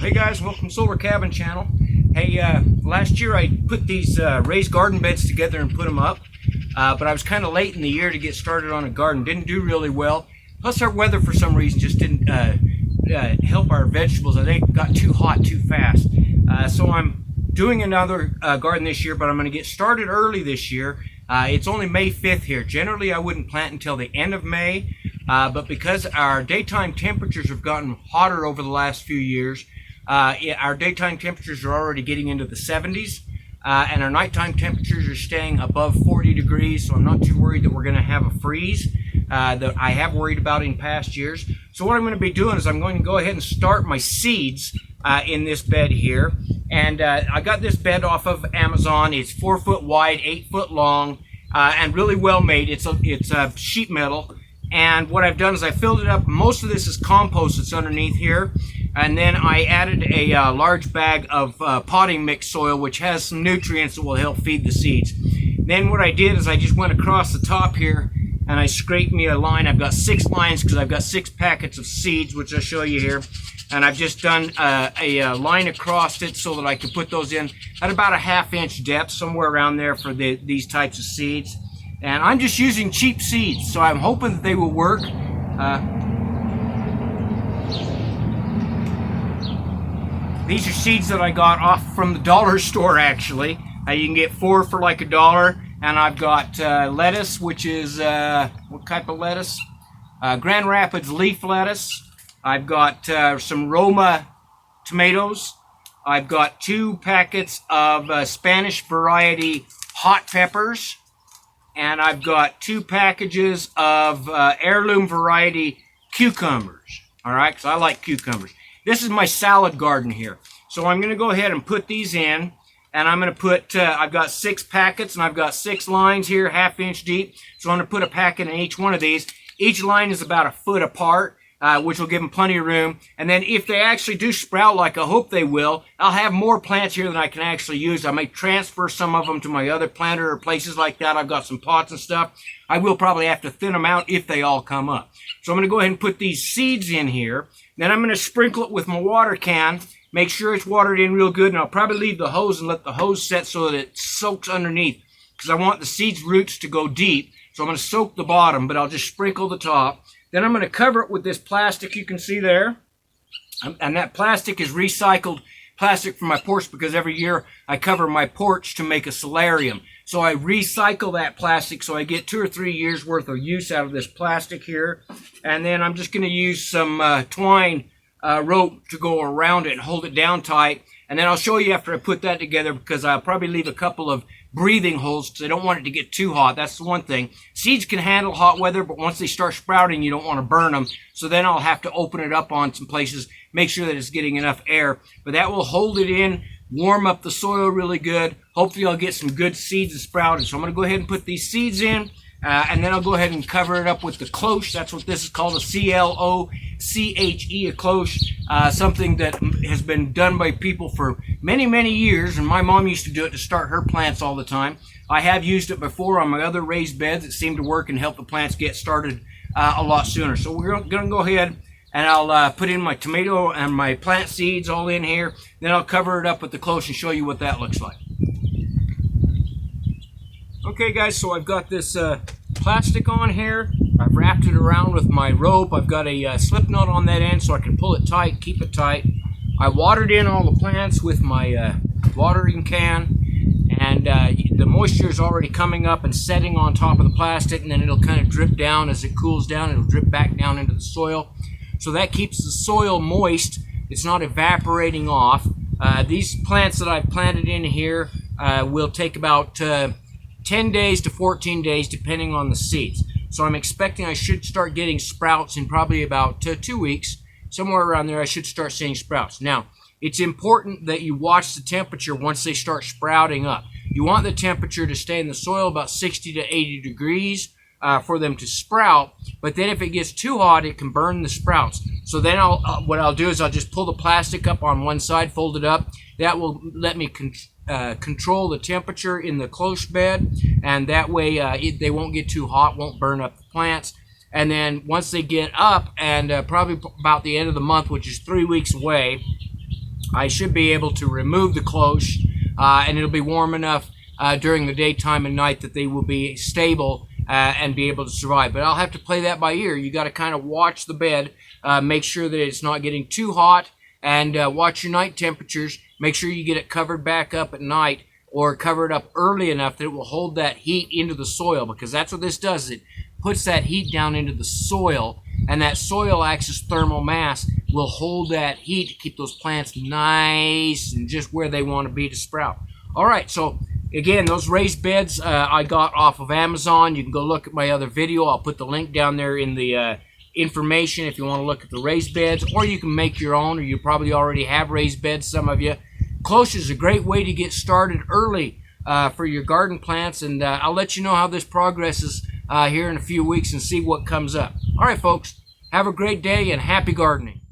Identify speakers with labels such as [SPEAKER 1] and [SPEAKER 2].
[SPEAKER 1] Hey guys, welcome to Solar Cabin Channel. Hey, last year I put these raised garden beds together and put them up, but I was kind of late in the year to get started on a garden. Didn't do really well. Plus our weather for some reason just didn't help our vegetables. I think it got too hot too fast. So I'm doing another garden this year, but I'm going to get started early this year. It's only May 5th here. Generally I wouldn't plant until the end of May, but because our daytime temperatures have gotten hotter over the last few years, our daytime temperatures are already getting into the 70s, and our nighttime temperatures are staying above 40 degrees, so I'm not too worried that we're going to have a freeze that I have worried about in past years. So what I'm going to be doing is I'm going to go ahead and start my seeds in this bed here. And I got this bed off of Amazon. It's 4 foot wide, 8 foot long, and really well made. It's sheet metal. And what I've done is I filled it up. Most of this is compost that's underneath here. And then I added a large bag of potting mix soil, which has some nutrients that will help feed the seeds. Then what I did is I just went across the top here and I scraped me a line. I've got 6 lines because I've got 6 packets of seeds, which I'll show you here. And I've just done a line across it so that I can put those in at about a ½ inch depth, somewhere around there for these types of seeds. And I'm just using cheap seeds, so I'm hoping that they will work. These are seeds that I got off from the dollar store, actually. You can get 4 for like $1. And I've got lettuce, which is, what type of lettuce? Grand Rapids leaf lettuce. I've got some Roma tomatoes. I've got 2 packets of Spanish variety hot peppers. And I've got 2 packages of heirloom variety cucumbers. All right, because I like cucumbers. This is my salad garden here. So I'm going to go ahead and put these in. And I'm going to put, I've got 6 packets and I've got 6 lines here, ½ inch deep. So I'm going to put a packet in each one of these. Each line is about 1 foot apart, which will give them plenty of room. And then if they actually do sprout like I hope they will, I'll have more plants here than I can actually use. I may transfer some of them to my other planter or places like that. I've got some pots and stuff. I will probably have to thin them out if they all come up. So I'm going to go ahead and put these seeds in here. Then I'm going to sprinkle it with my water can. Make sure it's watered in real good, and I'll probably leave the hose and let the hose set so that it soaks underneath, because I want the seeds roots to go deep. So I'm going to soak the bottom, but I'll just sprinkle the top. Then I'm going to cover it with this plastic you can see there. And that plastic is recycled plastic from my porch, because every year I cover my porch to make a solarium. So I recycle that plastic, so I get 2 or 3 years worth of use out of this plastic here. And then I'm just going to use some twine rope to go around it and hold it down tight. And then I'll show you after I put that together, because I'll probably leave a couple of breathing holes because I don't want it to get too hot. That's the one thing. Seeds can handle hot weather, but once they start sprouting, you don't want to burn them. So then I'll have to open it up on some places, make sure that it's getting enough air. But that will hold it in, warm up the soil really good. Hopefully I'll get some good seeds that sprouted. So I'm going to go ahead and put these seeds in. And then I'll go ahead and cover it up with the cloche. That's what this is called, a C-L-O-C-H-E, a cloche. Something that has been done by people for many, many years. And my mom used to do it to start her plants all the time. I have used it before on my other raised beds. It seemed to work and help the plants get started a lot sooner. So we're going to go ahead and I'll put in my tomato and my plant seeds all in here. Then I'll cover it up with the cloche and show you what that looks like. Okay guys, so I've got this plastic on here. I've wrapped it around with my rope. I've got a slip knot on that end so I can pull it tight, keep it tight. I watered in all the plants with my watering can, and the moisture is already coming up and setting on top of the plastic, and then it'll kind of drip down as it cools down. It'll drip back down into the soil. So that keeps the soil moist. It's not evaporating off. These plants that I've planted in here will take about 10 days to 14 days depending on the seeds. So I'm expecting I should start getting sprouts in probably about 2 weeks. Somewhere around there I should start seeing sprouts. Now, it's important that you watch the temperature once they start sprouting up. You want the temperature to stay in the soil about 60 to 80 degrees for them to sprout, but then if it gets too hot, it can burn the sprouts. So then what I'll do is I'll just pull the plastic up on one side, fold it up. That will let me control the temperature in the cloche bed, and that way they won't get too hot, won't burn up the plants. And then once they get up, and probably about the end of the month, which is 3 weeks away, I should be able to remove the cloche, and it'll be warm enough during the daytime and night that they will be stable and be able to survive. But I'll have to play that by ear. You got to kind of watch the bed, make sure that it's not getting too hot, and watch your night temperatures. Make sure you get it covered back up at night, or cover it up early enough that it will hold that heat into the soil, because that's what this does. It puts that heat down into the soil, and that soil acts as thermal mass, will hold that heat to keep those plants nice and just where they want to be to sprout. All right, so again, those raised beds I got off of Amazon. You can go look at my other video. I'll put the link down there in the information if you want to look at the raised beds, or you can make your own, or you probably already have raised beds, some of you. Cloche is a great way to get started early for your garden plants, and I'll let you know how this progresses here in a few weeks and see what comes up. All right, folks, have a great day and happy gardening.